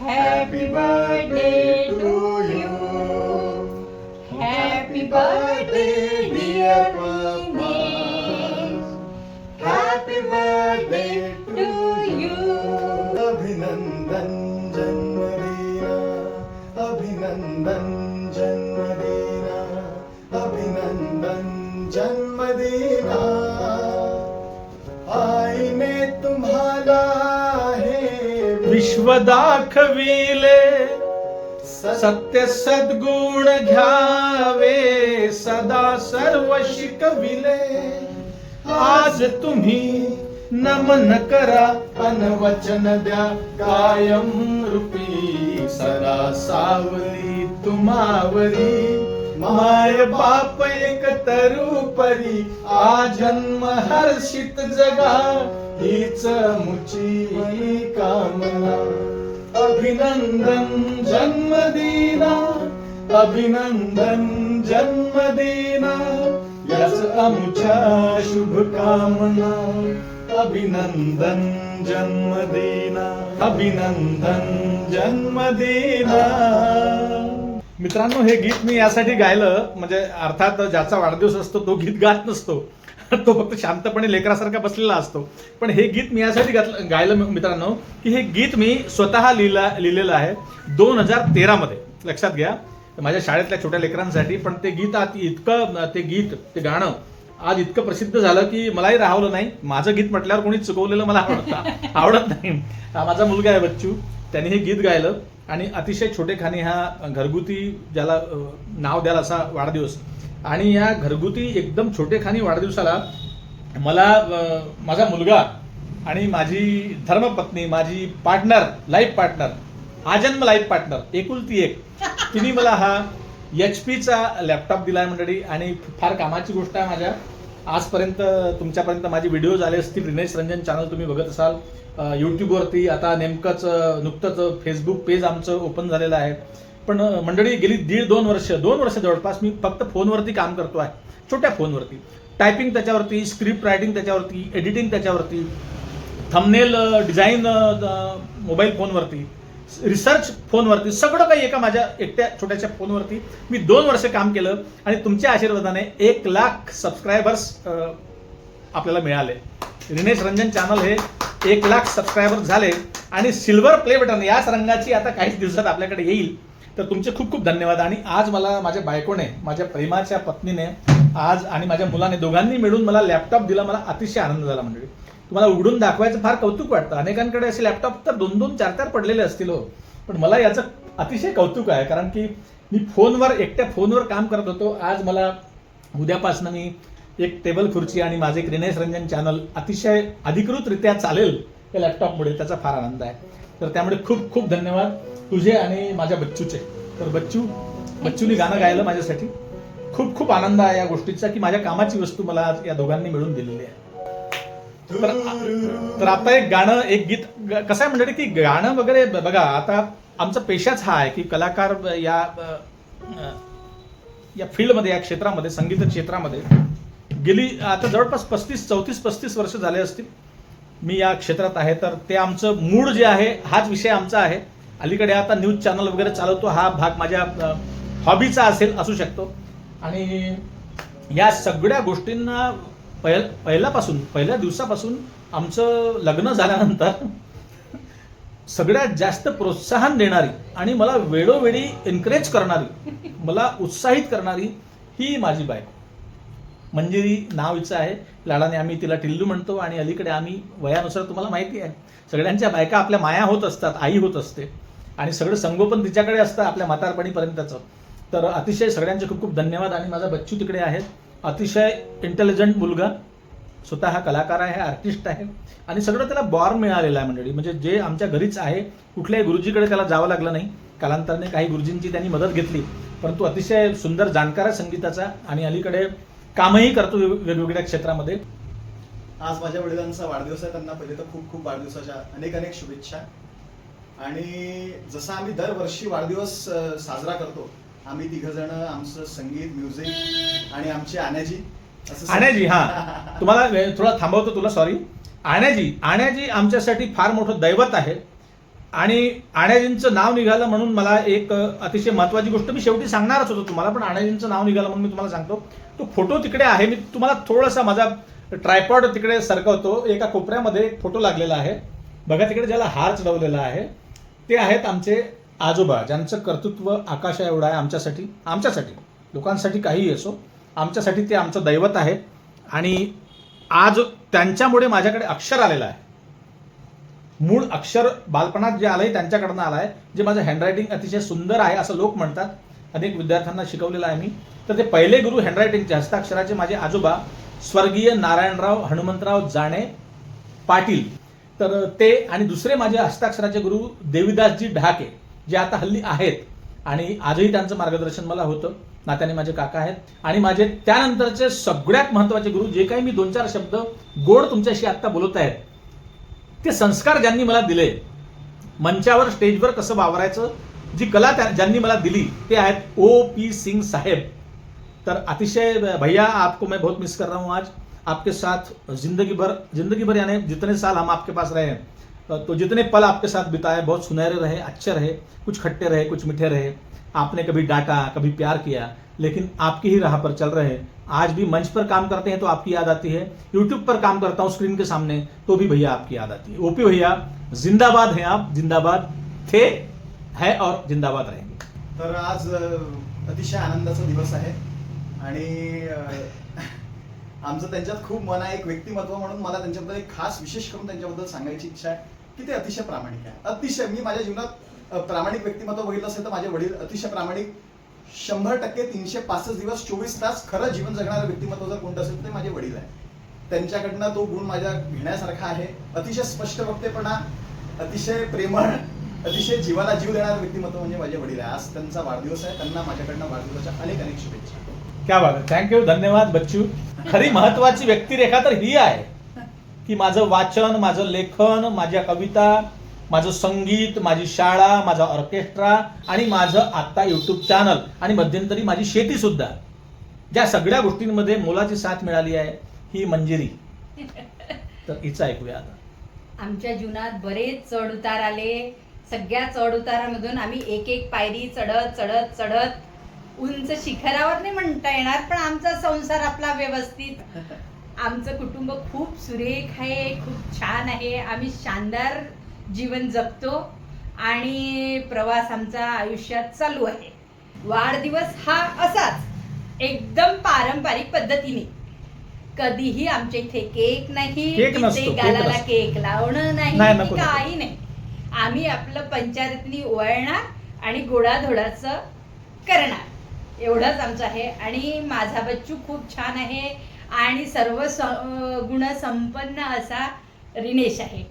Happy birthday to you. Happy birthday dear Dinesh. Happy birthday to you. अभिनंदन जन्मदिना, अभिनंदन जन्मदिना, अभिनंदन जन्मदिना. आईने तुम्हाला हे विश्व दाखविले, सत्य सद्गुण घ्यावे सदा सर्व शिकविले. आज तुम्ही नमन करा अन वचन द्या कायम रूपी सदा सावली तुम्हावरी. माय बाप एक तरुपरी आ जन्म हर्षित जगा हीच मुची कामना. अभिनंदन जन्मदिना, अभिनंदन जन्मदिना, याच आमच्या शुभकामना. अभिनंदन जन्मदिना, अभिनंदन जन्मदिना. मित्रांनो, हे गीत मी यासाठी गायलं म्हणजे अर्थात ज्याचा वाढदिवस असतो तो गीत गात नसतो, तो फक्त शांतपणे लेकरासारखा बसलेला असतो. पण हे गीत मी यासाठी गायलं मित्रांनो की हे गीत मी स्वतः लिहिलेलं आहे 2013 मध्ये. लक्षात घ्या, माझ्या शाळेतल्या छोट्या लेकरांसाठी. पण ते गीत ते गाणं आज इतकं प्रसिद्ध झालं की मलाही राहवलं नाही. माझं गीत म्हटल्यावर कोणी चुकवलेलं मला आवडत नाही. हा माझा मुलगा आहे बच्चू, त्याने हे गीत गायलं आणि अतिशय छोटेखानी हा घरगुती ज्याला नाव द्याल असा वाढदिवस. आणि या घरगुती एकदम छोटेखानी वाढदिवसाला मला माझा मुलगा आणि माझी धर्मपत्नी, माझी पार्टनर, लाईफ पार्टनर, आजन्म लाईफ पार्टनर, एकुलती एक, तिने मला हा HP चा लॅपटॉप दिलाय मंडळी. आणि फार कामाची गोष्ट आहे माझ्या. आजपर्यंत तुमच्यापर्यंत माझी व्हिडिओज आले असतील. दिनेश रंजन चॅनल तुम्ही बघत असाल यूट्यूबवरती. आता नुकतंच फेसबुक पेज आमचं ओपन झालेलं आहे. पण मंडळी गेली 1.5-2 वर्ष जवळपास मी फक्त फोनवरती काम करतो आहे. छोट्या फोनवरती टायपिंग त्याच्यावरती, स्क्रिप्ट रायटिंग त्याच्यावरती, एडिटिंग त्याच्यावरती, थंबनेल डिझाईन मोबाईल फोनवरती, रिसर्च फोनवरती, सगळं काही एका माझ्या एकट्या छोट्याशा फोनवरती मी 2 वर्ष काम केलं. आणि तुमच्या आशीर्वादाने 1 लाख सबस्क्रायबर्स आपल्याला मिळाले. दिनेश रंजन चॅनल हे 1 लाख सबस्क्रायबर झाले. आणि सिल्वर प्ले बटन याच रंगाची आता काहीच दिवसात आपल्याकडे येईल. तर तुमचे खूप खूप धन्यवाद. आणि आज मला माझ्या बायकोने, माझ्या प्रेमाच्या पत्नीने आज आणि माझ्या मुलाने दोघांनी मिळून मला लॅपटॉप दिला. मला अतिशय आनंद झाला मंडळी. तुम्हाला उघडून दाखवायचं फार कौतुक वाटतं. अनेकांकडे असे लॅपटॉप तर 2-2, 4-4 पडलेले असतील हो. पण मला याचं अतिशय कौतुक आहे, कारण की मी एकट्या फोनवर काम करत होतो. आज मला उद्यापासून मी एक टेबल खुर्ची आणि माझे एक दिनेश रंजन चॅनल अतिशय अधिकृतरित्या चालेल या लॅपटॉपमुळे. त्याचा फार आनंद आहे. तर त्यामुळे खूप खूप धन्यवाद तुझे आणि माझ्या बच्चूचे. तर बच्चूनी गाणं गायलं माझ्यासाठी. खूप खूप आनंद आहे या गोष्टीचा की माझ्या कामाची वस्तू मला आज या दोघांनी मिळून दिलेली आहे. तर आता एक गाणं, एक गीत कसं आहे मंडळी की गाणं वगैरे बघा, आता आमचा पेशाच हा आहे की कलाकार या फील्डमध्ये, या क्षेत्रामध्ये, संगीत क्षेत्रामध्ये गेली आता जवळपास 34-35 वर्ष झाले असतील मी या क्षेत्रात आहे. तर ते आमचं मूळ जे आहे, हाच विषय आमचा आहे. अलीकडे आता न्यूज चॅनल वगैरे चालवतो, हा भाग माझ्या हॉबीचा असू शकतो. आणि या सगळ्या गोष्टींना पहिल्या दिवसापासून आमचं लग्न झाल्यानंतर सगळ्यात जास्त प्रोत्साहन देणारी आणि मला वेळोवेळी एनकरेज करणारी, मला उत्साहित करणारी ही माझी बायको मंजिरी नाव हिचं आहे. लाडाने आम्ही तिला टिल्लू म्हणतो. आणि अलीकडे आम्ही वयानुसार तुम्हाला माहिती आहे सगळ्यांच्या बायका आपल्या माया होत असतात, आई होत असते आणि सगळं संगोपन तिच्याकडे असतं आपल्या म्हातारपणीपर्यंतचं. तर अतिशय सगळ्यांचे खूप खूप धन्यवाद. आणि माझा बच्चू तिकडे आहे, अतिशय इंटेलिजंट मुलगा, स्वतः हा कलाकार आहे, आर्टिस्ट आहे. आणि सगळं त्याला बॉर्न मिळालेलं आहे मंडळी. म्हणजे जे आमच्या घरीच आहे, कुठल्याही गुरुजीकडे त्याला जावं लागलं नाही. कालांतराने काही गुरुजींची त्यांनी मदत घेतली, परंतु अतिशय सुंदर जाणकार आहे संगीताचा. आणि अलीकडे कामही करतो वेगवेगळ्या क्षेत्रामध्ये. आज माझ्या वडिलांचा वाढदिवस आहे. त्यांना पहिले तर खूप खूप वाढदिवसाच्या अनेक शुभेच्छा. आणि जसा आम्ही दरवर्षी वाढदिवस साजरा करतो, आम्ही 3 जण, आमचं संगीत, म्युझिक आणि आमची आण्याजी, हा तुम्हाला थोडा थांबवतो तुला, सॉरी. आण्याजी आण्याजी आमच्यासाठी फार मोठं दैवत आहे. आणि आण्याजींचं नाव निघालं म्हणून मला एक अतिशय महत्वाची गोष्ट मी शेवटी सांगणारच होतो तुम्हाला, पण आण्याजींचं नाव निघालं म्हणून मी तुम्हाला सांगतो. तो फोटो तिकडे आहे, मी तुम्हाला थोडासा माझा ट्रायपॉड तिकडे सरकवतो. एका कोपऱ्यामध्ये एक फोटो लागलेला आहे बघा तिकडे, ज्याला हार चढवलेला आहे. ते आहेत आमचे आजोबा, ज्यांचं कर्तृत्व आकाशा एवढं आहे आमच्यासाठी लोकांसाठी काहीही असो, आमच्यासाठी ते आमचं दैवत आहे. आणि आज त्यांच्यामुळे माझ्याकडे अक्षर आलेलं आहे. मूळ अक्षर बालपणात जे आलंय त्यांच्याकडनं आलं आहे, जे माझं हँडरायटिंग अतिशय सुंदर आहे असं लोक म्हणतात. अनेक विद्यार्थ्यांना शिकवलेलं आहे मी. तर ते पहिले गुरु हँडरायटिंगचे हस्ताक्षराचे माझे आजोबा स्वर्गीय नारायणराव हनुमंतराव जाणे पाटील. तर ते आणि दुसरे माझे हस्ताक्षराचे गुरु देवीदासजी ढाके, जे आता हल्ली आहेत आणि आजही त्यांचं मार्गदर्शन मला होतं. नात्याने माझे काका आहेत. आणि माझे त्यानंतरचे सगळ्यात महत्वाचे गुरु, जे काही मी 2-4 शब्द गोड तुमच्याशी आता बोलत आहेत, ते संस्कार ज्यांनी मला दिले, मंचावर स्टेजवर कसं वावरायचं जी कला ज्यांनी मला दिली, ते आहेत O.P. सिंग साहेब. तर अतिशय भैया, आपको मैं बहुत मिस कर रहा हूँ. आज आपके साथ जिंदगी भर यानी जितने साल हम आपके पास रहे तो जितने पल आपके साथ बिताए बहुत सुनहरे रहे, अच्छे रहे, कुछ खट्टे रहे, कुछ मीठे रहे. आपने कभी डांटा, कभी प्यार किया, लेकिन आपकी ही राह पर चल रहे हैं. आज भी मंच पर काम करते हैं तो आपकी याद आती है, यूट्यूब पर काम करता हूँ स्क्रीन के सामने तो भी भैया आपकी याद आती है. ओपी भैया जिंदाबाद हैं आप, जिंदाबाद थे, है और जिंदाबाद रहेंगे. तर आज अतिशय आनंदाचा दिवस आहे आणि आमचं त्यांच्यात खूप मन आहे. एक व्यक्तिमत्व म्हणून मला त्यांच्याबद्दल एक खास विशेष करून त्यांच्याबद्दल सांगायची इच्छा आहे की ते अतिशय प्रामाणिक आहे. अतिशय, मी माझ्या जीवनात प्रामाणिक व्यक्तिमत्व बघितलं असेल तर माझे वडील अतिशय प्रामाणिक, 100% 365 दिवस 24 तास खरं जीवन जगणारं व्यक्तिमत्व जर कोणतं असेल तर ते माझे वडील आहे. त्यांच्याकडनं तो गुण माझ्या घेण्यासारखा आहे. अतिशय स्पष्ट वक्तेपणा, अतिशय प्रेमळ, अतिशय जीवाला जीव देणारं व्यक्तिमत्व म्हणजे माझे वडील आहे. आज त्यांचा वाढदिवस आहे, त्यांना माझ्याकडनं वाढदिवसाच्या अनेक शुभेच्छा. क्या बात आहे, थँक्यू, धन्यवाद बच्चू. खरी महत्वाची व्यक्तिरेखा तर ही आहे की माझं वाचन, माझं लेखन, माझ्या कविता, माझं संगीत, माझी शाळा, माझा ऑर्केस्ट्रा आणि माझं आता युट्यूब चॅनल आणि मध्यंतरी माझी शेती सुद्धा, ज्या सगळ्या गोष्टींमध्ये मोलाची साथ मिळाली आहे ही मंजिरी. तर हिचं ऐकूया आता. आमच्या जीवनात बरेच चढ उतार आले. सगळ्या चढ उतारामधून आम्ही एक एक पायरी चढत चढत चढत उंच शिखरावर नाही म्हणता येणार, पण आमचा संसार आपला व्यवस्थित, आमचं कुटुंब खूप सुरेख आहे, खूप छान आहे. आम्ही शानदार जीवन जगतो आणि प्रवास आमचा आयुष्यात चालू आहे. वाढदिवस हा असाच एकदम पारंपरिक पद्धतीने. कधीही आमच्या इथे केक नाही, केक नसतो, इथे केक गालाला नसतो. केक लावणं नाही, नाही, नको, काही नाही. आम्ही आपलं पंचायतीने ओवाळणार आणि गोडाधोडाचं करणार, एवढंच आमचं आहे. आणि माझा बच्चू खूप छान आहे आणि सर्व गुण संपन्न असा रिनेश आहे.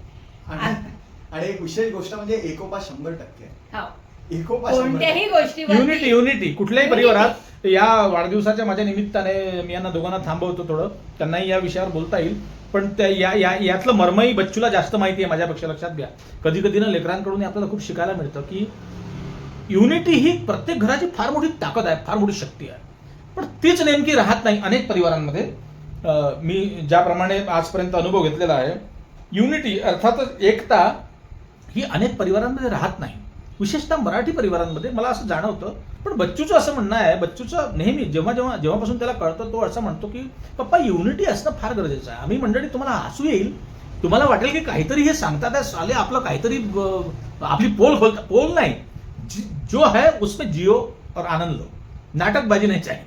आणि एक विशेष गोष्ट म्हणजे एकोपा 100%. हो, एकोपा कोणत्याही गोष्टीवर युनिटी कुठल्याही परिवारात. या वाढदिवसाच्या माझ्या निमित्ताने मी यांना दोघांना थांबवतो थोडं, त्यांनाही या विषयावर बोलता येईल. पण यातलं मर्मही बच्चूला जास्त माहिती आहे माझ्यापेक्षा, लक्षात घ्या. कधी कधी ना लेकरांकडून आपल्याला खूप शिकायला मिळतं की युनिटी ही प्रत्येक घराची फार मोठी ताकद आहे, फार मोठी शक्ती आहे. पण तीच नेमकी राहत नाही अनेक परिवारांमध्ये. मी ज्याप्रमाणे आजपर्यंत अनुभव घेतलेला आहे, युनिटी अर्थातच एकता ही अनेक परिवारांमध्ये राहत नाही, विशेषतः मराठी परिवारांमध्ये मला असं जाणवतं. पण बच्चूचं असं म्हणणं आहे, बच्चूचं नेहमी जेव्हापासून त्याला कळतं तो असं म्हणतो की पप्पा युनिटी असणं फार गरजेचं आहे. आम्ही मंडळी तुम्हाला हसू येईल, तुम्हाला वाटेल की काहीतरी हे सांगतात आहे साले, आपलं काहीतरी आपली पोल नाही, जो है उसमें जियो और आनंद लो. नाटकबाजी नहीं चाहिए,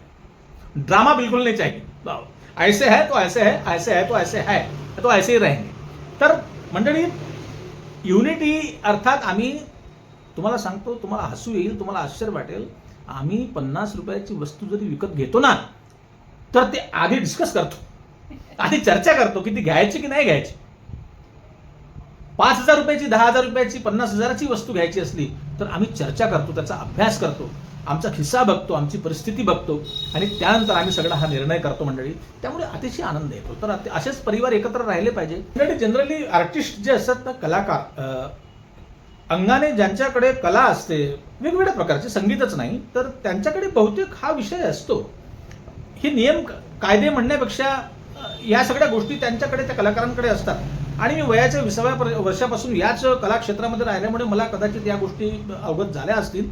ड्रामा बिल्कुल नहीं चाहिए. ऐसे है तो ऐसे है, ऐसे है तो ऐसे है, तो ऐसे ही रहेंगे. तर मंडळी, युनिटी अर्थात आम्ही तुम्हाला सांगतो, तुम्हाला हसू येईल, तुम्हाला आश्चर्य वाटेल, आम्ही 50 रुपयाची वस्तू जरी विकत घेतो ना तर ते आधी डिस्कस करतो, आधी चर्चा करतो की ती घ्यायची की नाही घ्यायची. 5,000 रुपयाची, 10,000 रुपयाची, 50,000ची वस्तू घ्यायची असली तर आम्ही चर्चा करतो, त्याचा अभ्यास करतो, आमचा खिस्सा बघतो, आमची परिस्थिती बघतो आणि त्यानंतर आम्ही सगळा हा निर्णय करतो मंडळी. त्यामुळे अतिशय आनंद येतो. तर असेच परिवार एकत्र राहिले पाहिजे. जनरली आर्टिस्ट जे असतात ना, कलाकार, अंगाने ज्यांच्याकडे कला असते वेगवेगळ्या प्रकारचे, संगीतच नाही, तर त्यांच्याकडे बहुतेक हा विषय असतो. हे नियम कायदे म्हणण्यापेक्षा या सगळ्या गोष्टी त्यांच्याकडे, त्या कलाकारांकडे असतात. आणि मी वयाच्या 20व्या वर्षापासून याच कलाक्षेत्रामध्ये राहिल्यामुळे मला कदाचित या गोष्टी अवगत झाल्या असतील.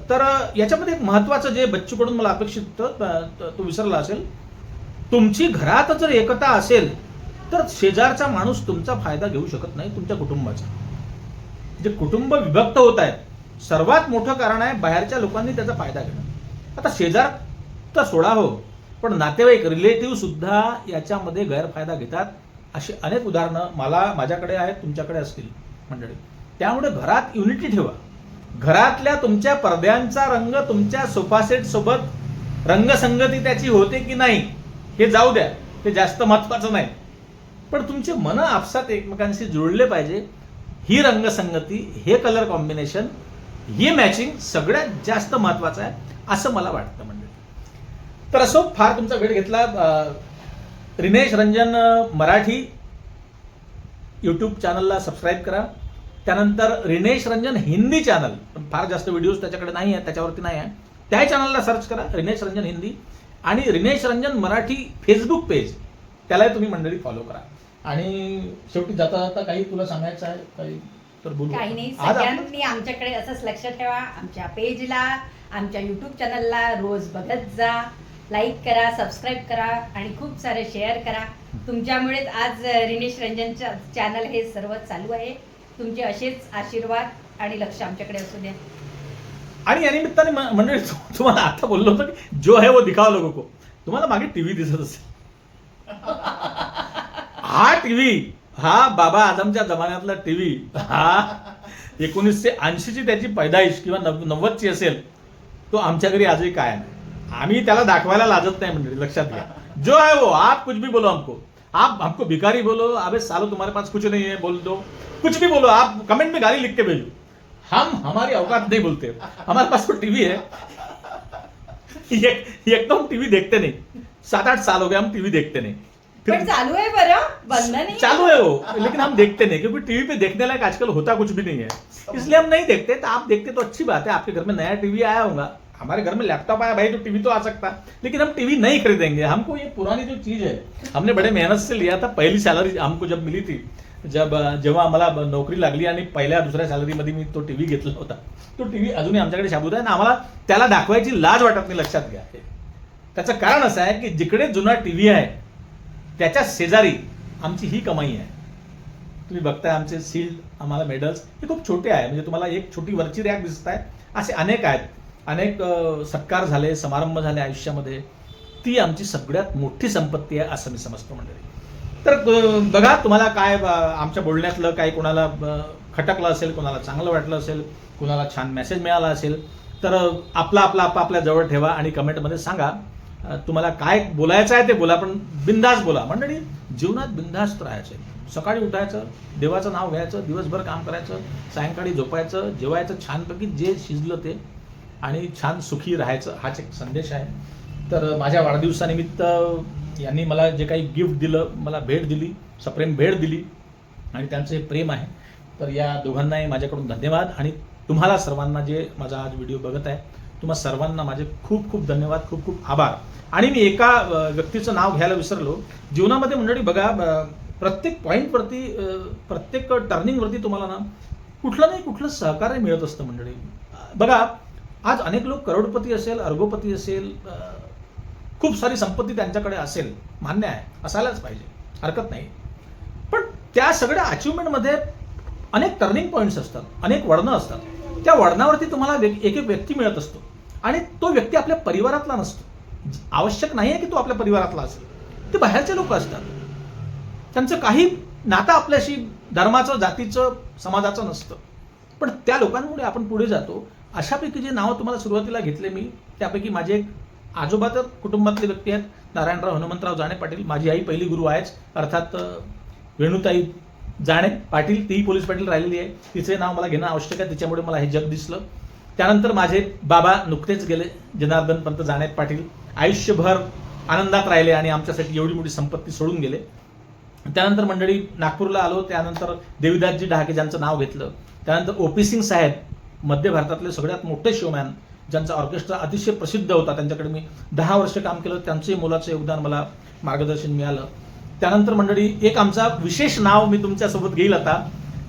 तर याच्यामध्ये एक महत्त्वाचं जे बच्चूकडून मला अपेक्षित होतं तो विसरला असेल. तुमची घरात जर एकता असेल तर शेजारचा माणूस तुमचा फायदा घेऊ शकत नाही, तुमच्या कुटुंबाचा. जे कुटुंब विभक्त होत आहेत सर्वात मोठं कारण आहे बाहेरच्या लोकांनी त्याचा फायदा घेणं. आता शेजार तर सोडा हो, पण नातेवाईक रिलेटिव्ह सुद्धा याच्यामध्ये गैरफायदा घेतात. अशी अनेक उदाहरणं माझ्याकडे आहेत, तुमच्याकडे असतील मंडळी. त्यामुळे घरात युनिटी ठेवा. घरातल्या तुमच्या पडद्यांचा रंग तुमच्या सोफा सेट सोबत रंगसंगती त्याची होते की नाही हे जाऊ द्या, ते जास्त महत्वाचं नाही. पण तुमचे मन आपसात एकमेकांशी जुळले पाहिजे. ही रंगसंगती, हे कलर कॉम्बिनेशन, ही मॅचिंग सगळ्यात जास्त महत्वाचं आहे असं मला वाटतं मंडळी. तर असो, फार तुमचा वेळ घेतला. रिनेश रंजन मराठी यूट्यूब चॅनलला सबस्क्राईब करा. त्यानंतर रिनेश रंजन हिंदी चॅनल, पण फार जास्त व्हिडिओज त्याच्याकडे नाही आहेत, त्याच्यावरती नाही आहे, त्या चॅनलला सर्च करा रिनेश रंजन हिंदी. आणि रिनेश रंजन मराठी फेसबुक पेज, त्यालाही तुम्ही मंडळी फॉलो करा. आणि शेवटी जाता जाता काही तुला सांगायचं आहे काही तर बोलू. काही नाही, आज आपण- सगळ्यांनी आमच्याकडे असंच लक्ष ठेवा. आमच्या पेजला, आमच्या युट्यूब चॅनलला रोज बघत जा, लाईक करा, सबस्क्राईब करा आणि खूप सारे शेअर करा. तुमच्यामुळेच आज रिनेश रंजनचं चॅनल हे सर्व चालू आहे. तुमचे असेच आशीर्वाद आणि लक्ष आमच्याकडे असू द्या. आणि या निमित्ताने मंडळी तुम्हाला आता बोललो होतो की जो आहे वो दिखावा लोगों को. तुम्हाला मागे टीव्ही दिसत असेल. हा टीव्ही, हा बाबा आदमच्या जमान्यातला टीव्ही, हा 1980 ची त्याची पैदाइश किंवा 90ची असेल, तो आमच्या घरी आजही काय नाही. आम्ही त्याला दाखवायला लाजत नाही मंडळी, लक्षात घ्या. जो है वो, आप कुछ भी बोलो हमको, आप हमको भिखारी बोलो, अबे सालो तुम्हारे पास कुछ नहीं है बोल दो, कुछ भी बोलो, आप कमेंट में गाली लिख के भेजो, हम हमारी औकात नहीं बोलते. हमारे पास वो टीवी है, एक तो हम टीवी देखते नहीं, 7-8 साल हो गए हम टीवी देखते नहीं. पण चालू आहे बरं, बंद नाही. चालू है वो, लेकिन हम देखते नहीं क्योंकि टीवी पे देखने लायक आजकल होता कुछ भी नहीं है, इसलिए हम नहीं देखते. तो आप देखते तो अच्छी बात है, आपके घर में नया टीवी आया होगा, हमारे घर में लैपटॉप आया भाई तो टीवी तो आ सकता, लेकिन हम टीवी नहीं खरीदेंगे. हमको ये पुरानी जो चीज है, हमने बड़े मेहनत से लिया था. पहली सैलरी हमको जब मिली थी, जेव्हा आम्हाला नोकरी लागली आणि पहिल्या दुसऱ्या सॅलरीमध्ये मी तो टीव्ही घेतला होता, तो टीव्ही अजूनही आमच्याकडे शाबूत आहे आणि आम्हाला त्याला दाखवायची लाज वाटत नाही. लक्षात घ्या, त्याचं कारण असं आहे की जिकडे जुना टीव्ही आहे त्याच्या शेजारी आमची ही कमाई आहे. तुम्ही बघताय आमचे सील्ड, आम्हाला मेडल्स हे खूप छोटे आहे. म्हणजे तुम्हाला एक छोटी वरची रॅक दिसत आहे, असे अनेक आहेत. अनेक सत्कार झाले, समारंभ झाले आयुष्यामध्ये, ती आमची सगळ्यात मोठी संपत्ती आहे असं मी समजतो मंडळी. तर बघा, तुम्हाला काय आमच्या बोलण्यातलं काही कोणाला खटकलं असेल, कोणाला चांगलं वाटलं असेल, कोणाला छान मेसेज मिळाला असेल, तर आपल्या जवळ ठेवा आणि कमेंटमध्ये सांगा. तुम्हाला काय बोलायचं आहे ते बोला, पण बिंदास बोला मंडळी. जीवनात बिंदास्त राहायचं. सकाळी उठायचं, देवाचं नाव घ्यायचं, दिवसभर काम करायचं, सायंकाळी झोपायचं, जेवायचं छानपैकी जे शिजलं ते, आणि छान सुखी राहायचं, हाच एक संदेश आहे. तर माझ्या वाढदिवसानिमित्त यांनी मला जे काही गिफ्ट दिलं, मला भेट दिली, सप्रेम भेट दिली, आणि त्यांचं हे प्रेम आहे. तर या दोघांनाही माझ्याकडून धन्यवाद. आणि तुम्हाला सर्वांना जे माझा आज व्हिडिओ बघत आहे, तुम्हा सर्वांना माझे खूप खूप धन्यवाद, खूप खूप आभार. आणि मी एका व्यक्तीचं नाव घ्यायला विसरलो. जीवनामध्ये मंडळी बघा, प्रत्येक पॉईंटवरती, प्रत्येक टर्निंगवरती तुम्हाला ना कुठलं नाही कुठलं सहकार्य मिळत असतं मंडळी. बघा, आज अनेक लोक करोडपती असेल, अर्गोपती असेल, खूप सारी संपत्ती त्यांच्याकडे असेल, मान्य आहे, असायलाच पाहिजे, हरकत नाही. पण त्या सगळ्या अचिव्हमेंटमध्ये अनेक टर्निंग पॉईंट्स असतात, अनेक वळणं असतात. त्या वळणावरती तुम्हाला एक एक व्यक्ती मिळत असतो, आणि तो व्यक्ती आपल्या परिवारातला नसतो. आवश्यक नाही आहे की तो आपल्या परिवारातला असेल, ते बाहेरचे लोक असतात. त्यांचं काही नातं आपल्याशी धर्माचं, जातीचं, समाजाचं नसतं, पण त्या लोकांमुळे आपण पुढे जातो. अशापैकी जे नावं तुम्हाला सुरुवातीला घेतले मी, त्यापैकी माझे एक आजोबा तर कुटुंबातले व्यक्ती आहेत, नारायणराव हनुमंतराव जाणे पाटील. माझी आई पहिली गुरु आहेच, अर्थात वेणुताई जाणे पाटील, तीही पोलीस पाटील राहिलेली आहे, तिचे नाव मला घेणं आवश्यक आहे, तिच्यामुळे मला हे जग दिसलं. त्यानंतर माझे बाबा नुकतेच गेले, जनार्दन पंत जाणे पाटील, आयुष्यभर आनंदात राहिले आणि आमच्यासाठी एवढी मोठी संपत्ती सोडून गेले. त्यानंतर मंडळी नागपूरला आलो, त्यानंतर देवीदासजी डहाके ज्यांचं नाव घेतलं. त्यानंतर ओ.पी. सिंग साहेब, मध्य भारतातले सगळ्यात मोठे शोमॅन, ज्यांचा ऑर्केस्ट्रा अतिशय प्रसिद्ध होता, त्यांच्याकडे मी 10 वर्ष काम केलं, त्यांचंही मोलाचं योगदान मला मार्गदर्शन मिळालं. त्यानंतर मंडळी एक आमचा विशेष नाव मी तुमच्यासोबत घेईल आता,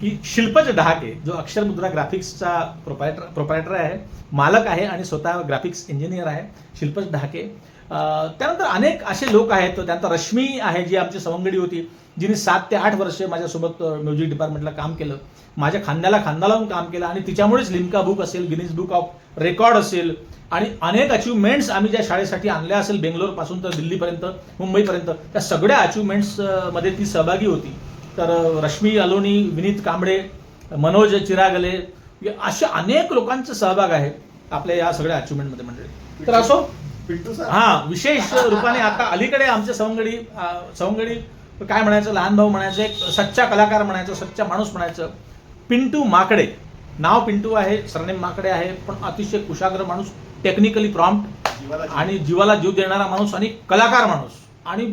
की शिल्पज डहाके, जो अक्षरमुद्रा ग्राफिक्सचा प्रोप्रायटर आहे, मालक आहे आणि स्वतः ग्राफिक्स इंजिनियर आहे, शिल्पज डहाके. त्यानंतर अनेक असे लोक आहेत. त्यानंतर रश्मी आहे, जी आमची सवंगडी होती, जिने 7 ते 8 वर्ष माझ्यासोबत म्युझिक डिपार्टमेंटला काम केलं, माझ्या खांद्याला खांदा लावून काम केलं आणि तिच्यामुळेच लिम्का बुक असेल, गिनीज बुक ऑफ रेकॉर्ड असेल आणि अनेक अचिव्हमेंट्स आम्ही ज्या शाळेसाठी आणल्या असेल, बेंगलोरपासून तर दिल्लीपर्यंत, मुंबईपर्यंत, त्या सगळ्या अचिव्हमेंट्समध्ये ती सहभागी होती. तर रश्मी अलोनी, विनीत कांबळे, मनोज चिरागले, अशा अनेक लोकांचा सहभाग आहे आपल्या या सगळ्या अचिव्हमेंटमध्ये मंडळी. तर असो, पिंटू सर, हा विशेष रूपाने आता अलीकडे आमच्या सवंगडी काय म्हणायचं, लहान भाऊ म्हणायचं, एक सच्चा कलाकार म्हणायचं, सच्चा माणूस म्हणायचं, पिंटू माकडे. नाव पिंटू आहे, सरनेम माकडे आहे, पण अतिशय कुशाग्र माणूस, टेक्निकली प्रॉम्प्ट आणि जीवाला जीव देणारा माणूस आणि कलाकार माणूस आणि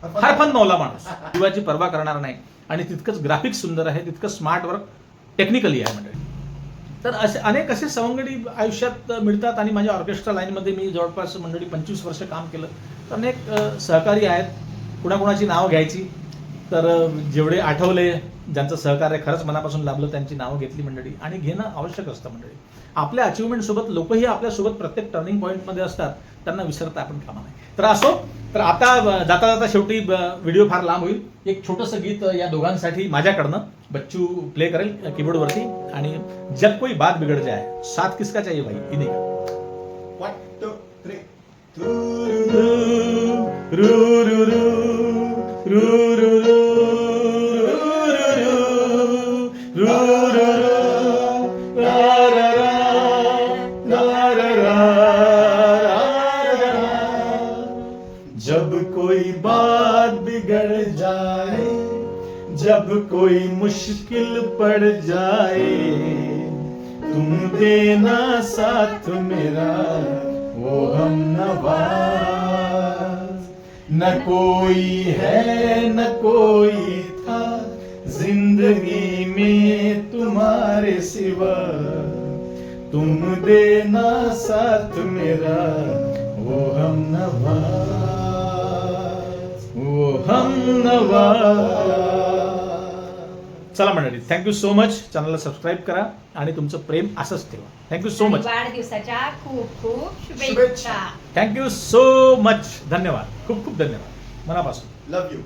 हरफन मौला माणूस, जीवाची पर्वा करणार नाही आणि तितकंच ग्राफिक्स सुंदर आहे, तितकं स्मार्ट वर्क टेक्निकली आहे मंडळी. तर असे अनेक असे सवंगडी आयुष्यात मिळतात आणि माझ्या ऑर्केस्ट्रा लाईनमध्ये मी जवळपास मंडळी 25 वर्ष काम केलं. तर अनेक सहकारी आहेत, कुणाकुणाची नावं घ्यायची, तर जेवढे आठवले, ज्यांचं सहकार्य खरंच मनापासून लाभलं, त्यांची नावं घेतली मंडळी, आणि घेणं आवश्यक असतं मंडळी. आपल्या अचिव्हमेंटसोबत लोकही आपल्यासोबत प्रत्येक टर्निंग पॉईंटमध्ये असतात, त्यांना विसरता आपण कामा नाही. तर असो, तर आता जाता जाता शेवटी व्हिडिओ फार लांब होईल. एक छोटंसं गीत या दोघांसाठी माझ्याकडनं बच्चू प्ले करेल कीबोर्डवरती, आणि जब कोई बात बिगड़ जाए, साथ किसका चाहिए भाई, इन्हीं का. 1 2 3 जब कोई बात बिगड़ जाए, जब कोई मुश्किल पड़ जाए, तुम देना साथ मेरा वो हम नवाज. न कोई है न कोई था जिंदगी में तुम्हारे सिवा, तुम देना साथ मेरा वो हम नवाज, वो हम नवाज. चला मंडळी, थँक्यू सो मच. चॅनलला सबस्क्राईब करा आणि तुमचं प्रेम असंच ठेवा. Thank you so much. वाढदिवसाच्या खूप खूप शुभेच्छा. शुभेच्छा. Thank you so much. धन्यवाद, खूप खूप धन्यवाद मनापासून. लव यू.